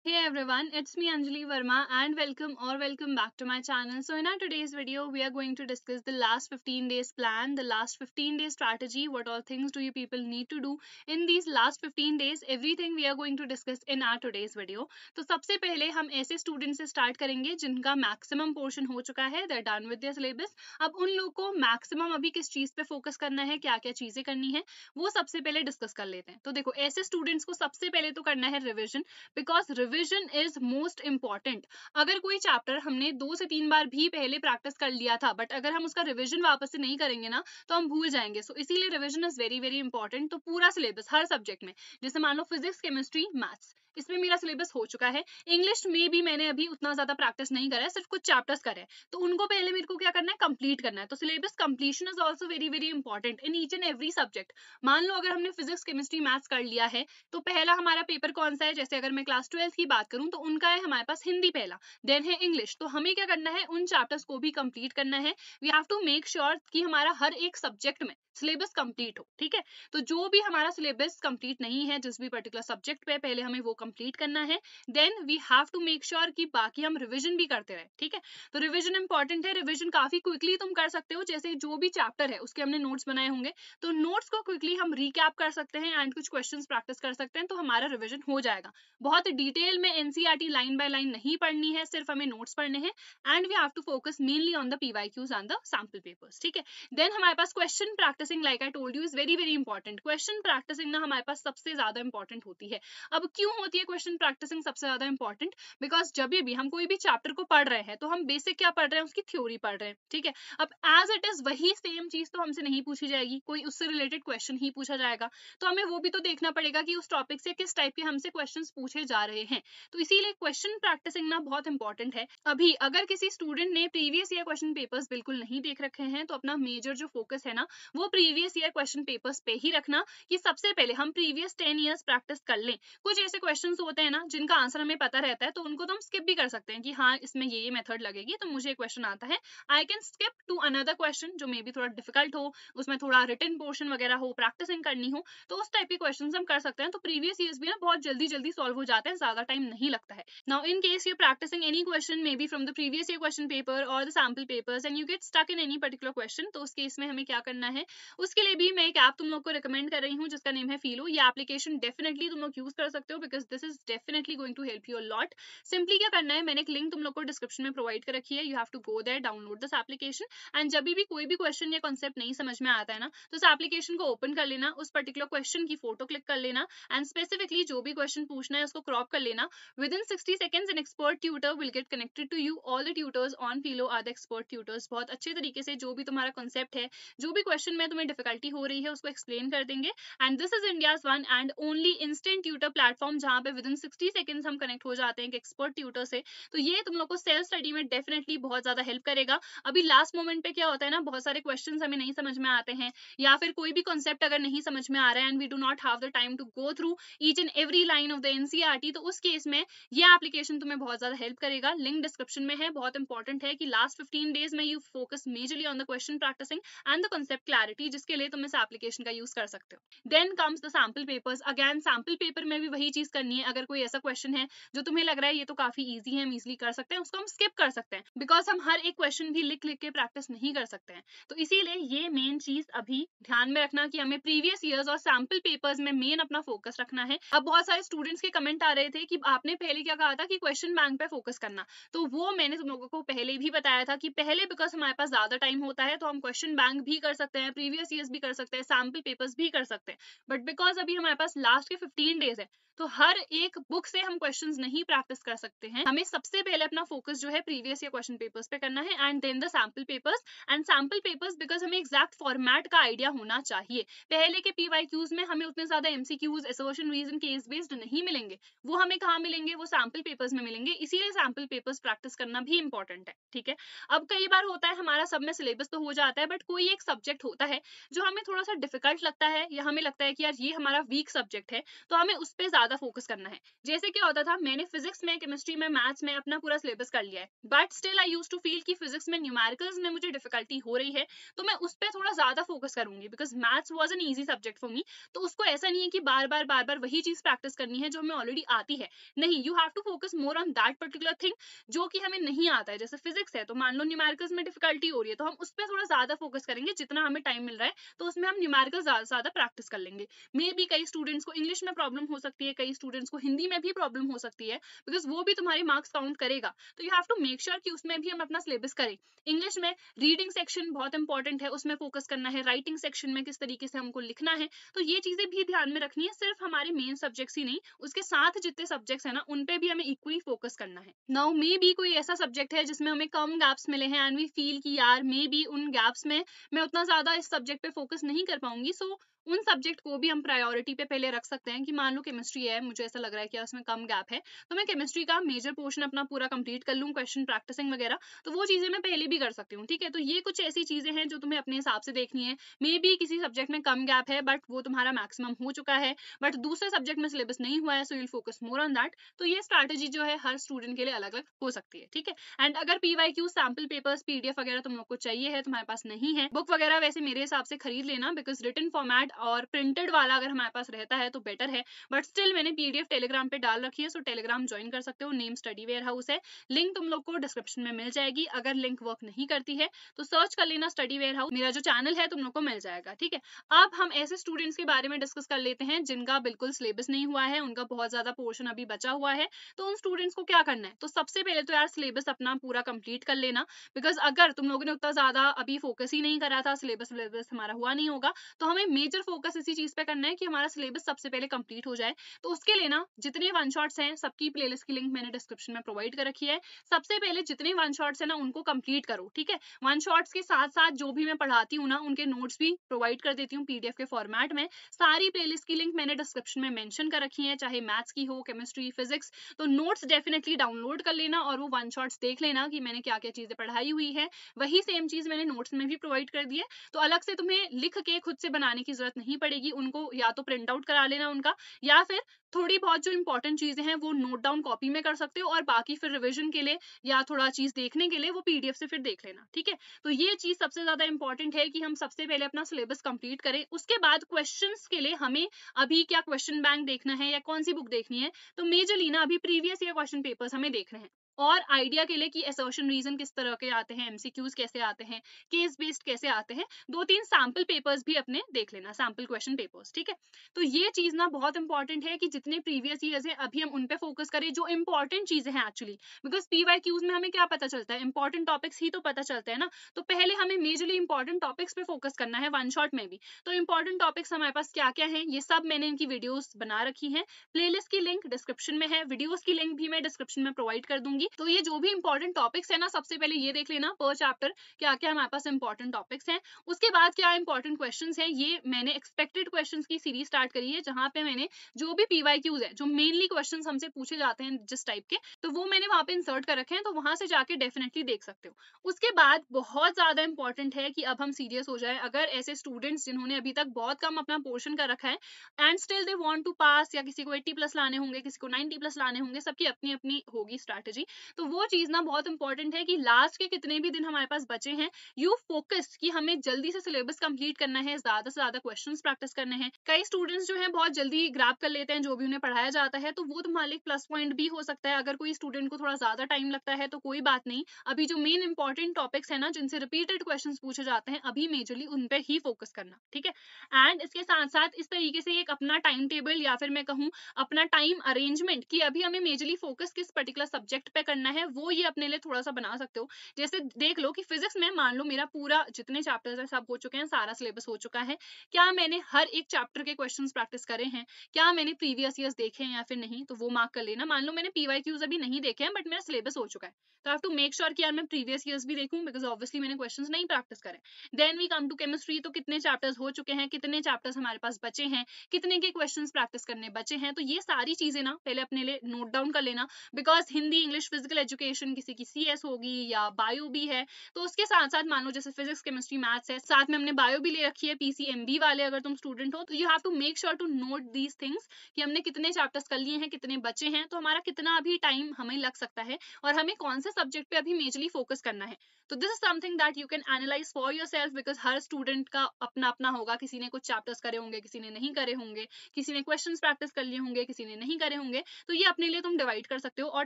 Hey everyone, it's me Anjali Verma and welcome back to my channel. So in our today's video, we are going to discuss the last 15 days plan, the last 15 days strategy, what all things do you people need to do in these last 15 days, everything we are going to discuss in our today's video. तो सबसे पहले हम ऐसे student से start करेंगे जिनका maximum portion हो चुका है, they're done with their syllabus. अब उन लोग को मैक्सिमम अभी किस चीज पे फोकस करना है, क्या क्या चीजें करनी है, वो सबसे पहले डिस्कस कर लेते हैं. तो देखो ऐसे स्टूडेंट्स को सबसे पहले तो करना है revision, because revision is most important. अगर कोई चैप्टर हमने 2 से 3 बार भी पहले प्रैक्टिस कर लिया था, बट अगर हम उसका रिविजन वापस से नहीं करेंगे ना तो हम भूल जाएंगे. सो इसीलिए revision is very very important. तो पूरा सिलेबस हर सब्जेक्ट में, जैसे मान लो फिजिक्स, केमिस्ट्री, मैथ्स, इसमें मेरा सिलेबस हो चुका है. इंग्लिश में भी मैंने अभी उतना ज्यादा प्रैक्टिस नहीं करा है, सिर्फ कुछ चैप्टर्स करे, तो उनको पहले मेरे को क्या करना है, कंप्लीट करना है. तो syllabus completion is also very very important in each and every subject. मान लो अगर हमने फिजिक्स, केमिस्ट्री, मैथ्स कर लिया है, तो पहला हमारा पेपर कौन सा है, जैसे अगर मैं क्लास 12 की बात करूं तो उनका है हमारे पास हिंदी पहला, देन है इंग्लिश. तो हमें क्या करना है, उन चैप्टर्स को भी कंप्लीट करना है. We have to make sure कि हमारा हर एक सब्जेक्ट में सिलेबस कंप्लीट हो. ठीक है, तो जो भी हमारा सिलेबस कंप्लीट नहीं है जिस भी पर्टिकुलर सब्जेक्ट पे, पहले हमें वो कंप्लीट करना है. Then we have to make sure कि बाकी हम रिविजन भी करते रहे. ठीक है, तो रिविजन इंपॉर्टेंट है. रिविजन काफी क्विकली तुम कर सकते हो, जैसे जो भी चैप्टर है उसके हमने नोट्स बनाए होंगे, तो नोट्स को क्विकली हम रिकैप कर सकते हैं एंड कुछ क्वेश्चंस प्रैक्टिस कर सकते हैं, तो हमारा रिविजन हो जाएगा. बहुत डिटेल में एनसीईआरटी लाइन बाय लाइन नहीं पढ़नी है, सिर्फ हमें नोट्स पढ़ने हैं. And we have to focus mainly on the PYQs and the sample papers. ठीक है, देन हमारे पास question practising, like I told you, is very very important. Question practising ना हमारे पास सबसे ज्यादा इंपॉर्टेंट होती है. अब क्यों होती है क्वेश्चन प्रैक्टिसिंग सबसे ज्यादा इंपॉर्टेंट, बिकॉज जब भी हम कोई भी चैप्टर को पढ़ रहे हैं तो हम बेसिक क्या पढ़ रहे हैं, उसकी थ्योरी पढ़ रहे हैं. ठीक है, अब एज इट इज वही सेम चीज तो हमसे नहीं पूछी जाएगी, कोई उससे रिलेटेड क्वेश्चन ही पूछा जाएगा. तो हमें वो भी तो देखना पड़ेगा कि उस टॉपिक से किस टाइप के हमसे क्वेश्चंस पूछे जा रहे हैं. तो इसीलिए क्वेश्चन प्रैक्टिसिंग ना बहुत इंपॉर्टेंट है. अभी अगर किसी स्टूडेंट ने प्रीवियस ईयर क्वेश्चन पेपर्स बिल्कुल नहीं देख रखे हैं, तो अपना मेजर जो फोकस है ना, वो प्रीवियस ईयर क्वेश्चन पेपर्स पे ही रखना, कि सबसे पहले हम प्रीवियस 10 ईयर्स प्रैक्टिस कर लें. कुछ ऐसे क्वेश्चंस होते हैं ना जिनका आंसर हमें पता रहता है, तो उनको तो हम स्किप भी कर सकते हैं कि हाँ इसमें ये मेथड लगेगी, तो मुझे क्वेश्चन आता है, I can skip to another question जो मे बी थोड़ा डिफिकल्ट हो, उसमें थोड़ा रिटन पोर्शन वगैरह हो, प्रैक्टिसिंग करनी हो, तो उस टाइप के क्वेश्चन हम कर सकते हैं. तो प्रीवियस ईयर्स भी ना बहुत जल्दी जल्दी सॉल्व हो जाते हैं, ज्यादा टाइम नहीं लगता है. Now in case you practising any question may be from the previous year question paper और the sample papers and you get stuck in any particular question, तो उस केस में हमें क्या करना है, उसके लिए भी मैं एक ऐप तुम लोग को रिकमेंड कर रही हूँ जिसका नेम है फीलो. ये एप्लीकेशन डेफिनेटली तुम लोग यूज कर सकते हो, because this is definitely going to help you a lot. Simply क्या करना है, मैंने एक लिंक तुम लोग को डिस्क्रिप्शन में प्रोवाइड कर रखी है, you have to go there, download this application, and जब भी कोई भी क्वेश्चन या कॉन्सेप्ट नहीं समझ में आता है ना, तो उस एप्लीकेशन को ओपन कर लेना, उस पर्टिकुलर क्वेश्चन की फोटो क्लिक कर लेना, एंड स्पेसिफिकली जो भी क्वेश्चन पूछना है उसको क्रॉप कर लेना. Within 60 seconds, an expert tutor will get connected to you. All the tutors on Philo are the expert tutors. बहुत अच्छे तरीके से जो भी तुम्हारा कॉन्सेप्ट है, जो भी क्वेश्चन में तुम्हें डिफिकल्टी हो रही है, उसको एक्सप्लेन कर देंगे. And this is India's one and only instant tutor platform, जहाँ पे विदिन 60 सेकंड्स हम कनेक्ट हो जाते हैं एक एक्सपर्ट ट्यूटर से. तो ये तुम लोग को सेल्फ स्टडी में डेफिनेटली बहुत ज्यादा हेल्प करेगा. अभी लास्ट मोमेंट पे क्या होता है ना, बहुत सारे क्वेश्चन हमें नहीं समझ में आते हैं, या फिर कोई भी कॉन्सेप्ट अगर नहीं समझ में आ रहा है and we do not have the time to go through each and every line of the NCERT, तो उस केस में ये एप्लीकेशन तुम्हें बहुत ज्यादा हेल्प करेगा. लिंक डिस्क्रिप्शन में है. बहुत इंपॉर्टेंट है कि लास्ट 15 डेज में you focus majorly on the question practising and the concept clarity, जिसके लिए तुम इस एप्लीकेशन का यूज कर सकते हो. Then comes the sample papers. Again sample paper में भी वही चीज करनी है. अगर कोई ऐसा क्वेश्चन है जो तुम्हें लग रहा है ये तो काफी ईजी है, हम इजिली कर सकते हैं, उसको हम स्किप कर सकते हैं, बिकॉज हम हर एक क्वेश्चन भी लिख लिख के प्रैक्टिस नहीं कर सकते हैं. तो इसीलिए ये मेन चीज अभी ध्यान में रखना कि हमें प्रीवियस ईयर्स और सैम्पल पेपर्स में मेन अपना फोकस रखना है. अब बहुत सारे स्टूडेंट्स के कमेंट आ रहे थे कि आपने पहले क्या कहा था कि क्वेश्चन बैंक पे फोकस करना, तो वो मैंने तुम लोगों को पहले भी बताया था कि पहले बिकॉज हमारे पास ज्यादा टाइम होता है तो हम क्वेश्चन बैंक भी कर सकते हैं, प्रीवियस ईयर्स भी कर सकते हैं, सैम्पल पेपर्स भी कर सकते हैं. बट बिकॉज अभी हमारे पास लास्ट के 15 डेज है, तो हर एक बुक से हम क्वेश्चंस नहीं प्रैक्टिस कर सकते हैं. हमें सबसे पहले अपना फोकस जो है प्रीवियस ईयर क्वेश्चन पेपर्स पे करना है, and then the sample papers. And sample papers because हमें एग्जैक्ट फॉर्मेट का आइडिया होना चाहिए. पहले के पीवाईक्यूज में हमें उतने ज्यादा MCQs, assertion, reason, case based नहीं मिलेंगे, वो हमें कहाँ मिलेंगे, वो सैम्पल पेपर्स में मिलेंगे. इसीलिए सैम्पल पेपर्स प्रैक्टिस करना भी इंपॉर्टेंट है. ठीक है, अब कई बार होता है हमारा सब में सिलेबस तो हो जाता है, बट कोई एक सब्जेक्ट होता है जो हमें थोड़ा सा डिफिकल्ट लगता है, या हमें लगता है कि यार ये हमारा वीक सब्जेक्ट है, तो हमें उस पर ज्यादा ज्यादा फोकस करना है। जैसे क्या होता था, मैंने फिजिक्स में, केमिस्ट्री में, मैथ्स में अपना पूरा सिलेबस कर लिया है, but still I use to feel कि फिजिक्स में न्यूमेरिकल्स में मुझे डिफिकल्टी हो रही है, तो मैं उस पर थोड़ा ज्यादा फोकस करूंगी, because maths was an easy subject for me. तो उसको ऐसा नहीं है कि बार बार वही चीज प्रैक्टिस करनी है जो हमें ऑलरेडी आती है, नहीं, you have to focus more on that particular thing जो कि हमें नहीं आता है। जैसे फिजिक्स है, तो मान लो न्यूमेरिकल्स में डिफिकल्टी हो रही है, तो हम उस पर थोड़ा ज्यादा फोकस करेंगे, जितना हमें टाइम मिल रहा है तो उसमें हम न्यूमेरिकल ज्यादा से ज्यादा प्रैक्टिस कर लेंगे। मे बी कई स्टूडेंट्स को इंग्लिश में प्रॉब्लम हो सकती है, कई स्टूडेंट्स को हिंदी में भी प्रॉब्लम हो सकती है, बिकॉज वो भी तुम्हारे मार्क्स काउंट करेगा। तो you have to make sure कि उसमें भी हम अपना सिलेबस करें। इंग्लिश में रीडिंग सेक्शन बहुत इंपॉर्टेंट है, उसमें फोकस करना है। राइटिंग सेक्शन में किस तरीके से हमको लिखना है, तो ये चीजें भी ध्यान में रखनी है। सिर्फ हमारे मेन सब्जेक्ट्स ही नहीं, उसके साथ जितने सब्जेक्ट्स है ना, उन पे भी हमें इक्वली फोकस करना है। नाउ मे बी कोई ऐसा सब्जेक्ट है जिसमें हमें कम गैप्स मिले हैं एंड वी फील कि यार मे बी उन गैप्स में मैं उतना ज्यादा इस सब्जेक्ट पे फोकस नहीं कर पाऊंगी, सो उन सब्जेक्ट को भी हम प्रायोरिटी पे पहले रख सकते हैं। कि मान लो केमिस्ट्री है, मुझे ऐसा लग रहा है कि उसमें कम गैप है, तो मैं केमिस्ट्री का मेजर पोर्शन अपना पूरा कंप्लीट कर लूं, क्वेश्चन प्रैक्टिसिंग वगैरह, तो वो चीजें मैं पहले भी कर सकती हूँ। ठीक है, तो ये कुछ ऐसी चीजें हैं जो तुम्हें अपने हिसाब से देखनी है। मे बी किसी सब्जेक्ट में कम गैप है बट वो तुम्हारा मैक्सिमम हो चुका है, बट दूसरे सब्जेक्ट में सिलेबस नहीं हुआ है, so you will focus more on that. तो ये स्ट्रैटेजी जो है हर स्टूडेंट के लिए अलग अलग हो सकती है। ठीक है, एंड अगर पीवाईक्यू, सैम्पल पेपर्स, पीडीएफ वगैरह तुम लोग को चाहिए है, तुम्हारे पास नहीं है, बुक वगैरह वैसे मेरे हिसाब से खरीद लेना, बिकॉज रिटन फॉर्मेट और प्रिंटेड वाला अगर हमारे पास रहता है तो बेटर है। बट स्टिल मैंने पीडीएफ टेलीग्राम पे डाल रखी है, सो टेलीग्राम ज्वाइन कर सकते हो। नेम स्टडी वेयर हाउस है, लिंक तुम लोग को डिस्क्रिप्शन में मिल जाएगी। अगर लिंक वर्क नहीं करती है तो सर्च कर लेना स्टडी वेयर हाउस, मेरा जो चैनल है तुम लोग को मिल जाएगा। ठीक है, अब हम ऐसे स्टूडेंट्स के बारे में डिस्कस कर लेते हैं जिनका बिल्कुल सिलेबस नहीं हुआ है, उनका बहुत ज्यादा पोर्शन अभी बचा हुआ है। तो उन स्टूडेंट्स को क्या करना है, तो सबसे पहले तो यार सिलेबस अपना पूरा कंप्लीट कर लेना, बिकॉज अगर तुम लोगों ने उतना ज्यादा अभी फोकस ही नहीं करा था, सिलेबस हमारा हुआ नहीं होगा, तो हमें मेजर फोकस इसी चीज पे करना है कि हमारा सिलेबस सबसे पहले कंप्लीट हो जाए। तो उसके लिए ना जितने वन शॉट्स हैं सबकी प्लेलिस्ट की लिंक मैंने डिस्क्रिप्शन में प्रोवाइड कर रखी है। सबसे पहले जितने वन शॉट्स है ना उनको कंप्लीट करो। ठीक है, वन शॉट्स के साथ साथ जो भी मैं पढ़ाती हूँ ना उनके नोट्स भी प्रोवाइड कर देती हूँ पीडीएफ के फॉर्मेट में। सारी प्लेलिस्ट की लिंक मैंने डिस्क्रिप्शन में मेंशन कर रखी है, चाहे मैथ्स की हो, केमिस्ट्री, फिजिक्स। तो नोट्स डेफिनेटली डाउनलोड कर लेना और वो वन शॉट्स देख लेना कि मैंने क्या क्या चीजें पढ़ाई हुई है। वही सेम चीज मैंने नोट्स में भी प्रोवाइड कर दी है, तो अलग से तुम्हें लिख के खुद से बनाने की जरूरत नहीं पड़ेगी। उनको या तो प्रिंट आउट करा लेना उनका, या फिर थोड़ी बहुत जो इंपॉर्टेंट चीजें हैं वो नोट डाउन कॉपी में कर सकते हो, और बाकी फिर रिवीजन के लिए या थोड़ा चीज देखने के लिए वो पीडीएफ से फिर देख लेना। ठीक है, तो ये चीज सबसे ज्यादा इंपॉर्टेंट है कि हम सबसे पहले अपना सिलेबस कंप्लीट करें। उसके बाद क्वेश्चंस के लिए हमें अभी क्या क्वेश्चन बैंक देखना है या कौन सी बुक देखनी है, तो मेजरली ना अभी प्रीवियस ईयर क्वेश्चन पेपर्स हमें देखने हैं, और आइडिया के लिए कि असर्शन रीजन किस तरह के आते हैं, एमसीक्यूज कैसे आते हैं, केस बेस्ड कैसे आते हैं। 2-3 सैंपल पेपर्स भी अपने देख लेना, सैंपल क्वेश्चन पेपर्स। ठीक है, तो ये चीज ना बहुत इंपॉर्टेंट है कि जितने प्रीवियस ईयर्स है अभी हम उन पे फोकस करें, जो इंपॉर्टेंट चीजें हैं एक्चुअली। बिकॉज पीवाईक्यूज में हमें क्या पता चलता है, इंपॉर्टेंट टॉपिक्स ही तो पता चलते हैं ना। तो पहले हमें मेजरली इंपॉर्टेंट टॉपिक्स पे फोकस करना है वन शॉट में भी। तो इंपॉर्टेंट टॉपिक्स हमारे पास क्या क्या है, ये सब मैंने इनकी वीडियोस बना रखी है। प्लेलिस्ट की लिंक डिस्क्रिप्शन में है, वीडियोस की लिंक भी मैं डिस्क्रिप्शन में प्रोवाइड कर दूंगी। तो ये जो भी इंपॉर्टेंट टॉपिक्स है ना, सबसे पहले ये देख लेना पर चैप्टर क्या क्या हमारे पास इंपॉर्टेंट टॉपिक्स हैं। उसके बाद क्या इंपॉर्टेंट क्वेश्चंस हैं, ये मैंने एक्सपेक्टेड क्वेश्चंस की सीरीज स्टार्ट करी है, जहां पे मैंने जो भी पीवाईक्यूज है, जो मेनली क्वेश्चंस हमसे पूछे जाते हैं जिस टाइप के, तो वो मैंने वहां पे इंसर्ट कर रखे हैं, तो वहां से जाके डेफिनेटली देख सकते हो। उसके बाद बहुत ज्यादा इंपॉर्टेंट है कि अब हम सीरियस हो जाए। अगर ऐसे स्टूडेंट्स जिन्होंने अभी तक बहुत कम अपना पोर्शन कर रखा है and still they want to pass, या किसी को 80+ लाने होंगे, किसी को 90+ लाने होंगे, सबकी अपनी अपनी होगी स्ट्रैटेजी, तो वो चीज ना बहुत इंपॉर्टेंट है कि लास्ट के कितने भी दिन हमारे पास बचे हैं, यू फोकस कि हमें जल्दी से सिलेबस कंप्लीट करना है, ज्यादा से ज्यादा क्वेश्चंस प्रैक्टिस करने हैं। कई स्टूडेंट्स जो हैं बहुत जल्दी ग्रैब कर लेते हैं जो भी उन्हें पढ़ाया जाता है, तो वो तुम्हारे लिए प्लस पॉइंट भी हो सकता है। अगर कोई स्टूडेंट को थोड़ा ज्यादा टाइम लगता है तो कोई बात नहीं, अभी जो मेन इंपॉर्टेंट टॉपिक्स है ना, जिनसे रिपीटेड क्वेश्चंस पूछे जाते हैं, अभी मेजरली उन पे ही फोकस करना। ठीक है, एंड इसके साथ साथ इस तरीके से एक अपना टाइम टेबल या फिर मैं कहूँ अपना टाइम अरेंजमेंट कि अभी हमें मेजरली फोकस किस पर्टिकुलर सब्जेक्ट पे करना है, वो ये अपने लिए थोड़ा सा बना सकते हो। जैसे देख लो कि फिजिक्स में मान लो मेरा पूरा जितने चैप्टर्स है सब हो चुके हैं, सारा सिलेबस हो चुका है, क्या मैंने हर एक चैप्टर के क्वेश्चंस प्रैक्टिस करे हैं, क्या मैंने प्रीवियस ईयर्स देखे हैं या फिर नहीं, तो वो मार्क कर लेना। मान लो मैंने पीवाईक्यूज अभी नहीं देखे हैं बट मेरा सिलेबस हो चुका है, तो I have to make sure कि यार मैं प्रीवियस ईयर्स भी देखूं, बिकॉज ऑब्वियसली मैंने क्वेश्चंस नहीं प्रैक्टिस करे। Then we come to chemistry, तो कितने चैप्टर्स हो चुके हैं, कितने चैप्टर्स हमारे पास बचे हैं, कितने के क्वेश्चंस प्रैक्टिस करने बचे हैं, तो ये सारी चीजें ना पहले अपने लिए नोट डाउन कर लेना। Because Hindi, English, physical education, किसी की CS होगी या बायो भी है, तो उसके साथ साथ मान लो जैसे फिजिक्स केमिस्ट्री मैथ्स है, साथ में हमने बायो भी ले रखी है, PCMB वाले अगर तुम स्टूडेंट हो तो you have to make sure to note these things कि हमने कितने चैप्टर्स कर लिए हैं, कितने बचे हैं, तो हमारा कितना अभी टाइम हमें लग सकता है और हमें कौन से सब्जेक्ट पे अभी मेजरली फोकस करना है। तो this is something that you can analyse for your self, because her student का अपना अपना होगा, किसी ने कुछ चैप्टर्स करे होंगे, किसी ने नहीं करे होंगे, किसी ने क्वेश्चंस प्रैक्टिस कर लिए होंगे, किसी ने नहीं करे होंगे, तो ये अपने लिए तुम डिवाइड कर सकते हो। और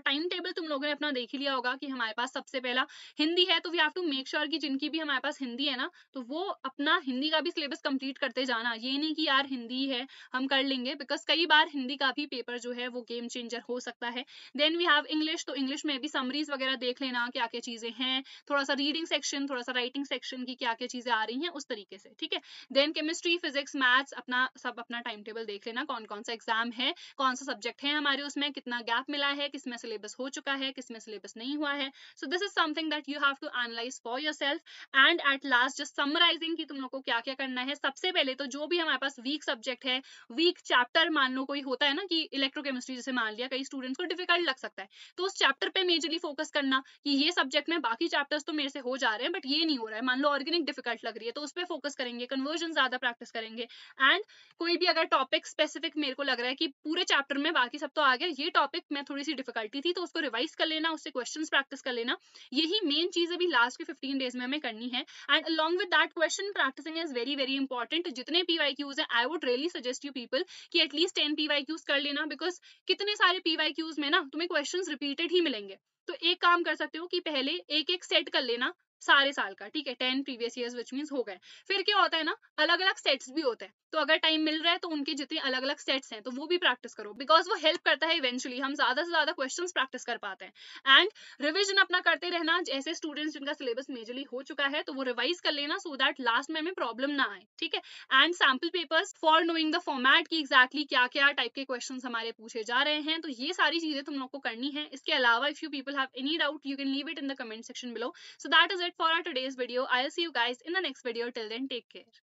टाइम टेबल तुम लोगों ने अपना देख ही लिया होगा कि हमारे पास सबसे पहला हिंदी है, तो we have to make sure कि जिनकी भी हमारे पास हिंदी है ना, तो वो अपना हिंदी का भी सिलेबस कंप्लीट करते जाना। ये नहीं कि यार हिंदी है हम कर लेंगे, बिकॉज कई बार हिंदी का भी पेपर जो है वो गेम चेंजर हो सकता है। देन वी हैव इंग्लिश, तो इंग्लिश में भी समरीज वगैरह देख लेना क्या क्या चीजें हैं, थोड़ा सा रीडिंग सेक्शन, थोड़ा सा राइटिंग सेक्शन की क्या क्या चीजें आ रही हैं उस तरीके से, ठीक है। देन केमिस्ट्री, फिजिक्स, मैथ्स अपना सब अपना टाइम टेबल देख लेना, कौन कौन सा एग्जाम है, कौन सा सब्जेक्ट है हमारे उसमें, कितना गैप मिला है, किसमें सिलेबस हो चुका है, किसमें सिलेबस नहीं हुआ है। So this is something that you have to analyse for yourself. And at last just summarising कि तुम लोग को क्या क्या करना है। सबसे पहले तो जो भी हमारे पास वीक सब्जेक्ट है, वीक चैप्टर मान लो कोई होता है ना कि इलेक्ट्रोकेमिस्ट्री जैसे मान लिया कई स्टूडेंट्स को डिफिकल्ट लग सकता है, तो उस चैप्टर पे मेजरली फोकस करना कि ये सब्जेक्ट में बाकी चैप्टर्स तो मेरे से हो जा रहे हैं बट ये नहीं हो रहा है। मान लो ऑर्गेनिक डिफिकल्ट लग रही है तो उस पर फोकस करेंगे, कन्वर्जन ज्यादा प्रैक्टिस करेंगे। एंड कोई भी अगर टॉपिक स्पेसिफिक मेरे को लग रहा है कि पूरे चैप्टर में बाकी सब तो आ गया, ये टॉपिक में थोड़ी सी डिफिकल्टी थी, तो उसको रिवाइज कर लेना, उससे क्वेश्चंस प्रैक्टिस कर लेना। यही मेन चीज अभी लास्ट के 15 डेज में हमें करनी है। And along with that question practising is very very important. जितने PYQs है I would really suggest you people कि एटलीस्ट 10 PYQs कर लेना, बिकॉज कितने सारे PYQs में ना तुम्हें क्वेश्चंस रिपीटेड ही मिलेंगे। तो एक काम कर सकते हो कि पहले एक एक सेट कर लेना सारे साल का, ठीक है, 10 प्रीवियस ईयर्स विच मींस हो गए। फिर क्या होता है ना, अलग अलग सेट्स भी होते हैं, तो अगर टाइम मिल रहा है तो उनके जितने अलग अलग सेट्स हैं तो वो भी प्रैक्टिस करो, बिकॉज वो हेल्प करता है इवेंचुअली हम ज्यादा से ज्यादा क्वेश्चंस प्रैक्टिस कर पाते हैं। एंड रिविजन अपना करते रहना, ऐसे स्टूडेंट्स जिनका सिलेबस मेजरली हो चुका है तो वो रिवाइज कर लेना सो दैट लास्ट में हमें प्रॉब्लम ना आए, ठीक है। And sample papers for knowing the format की एग्जैक्टली क्या क्या टाइप के क्वेश्चन हमारे पूछे जा रहे हैं, तो ये सारी चीजें तुम लोग को करनी है। इसके अलावा if you people have any doubt you can leave it in the comment section below. So that is it for our today's video. I'll see you guys in the next video. Till then, take care.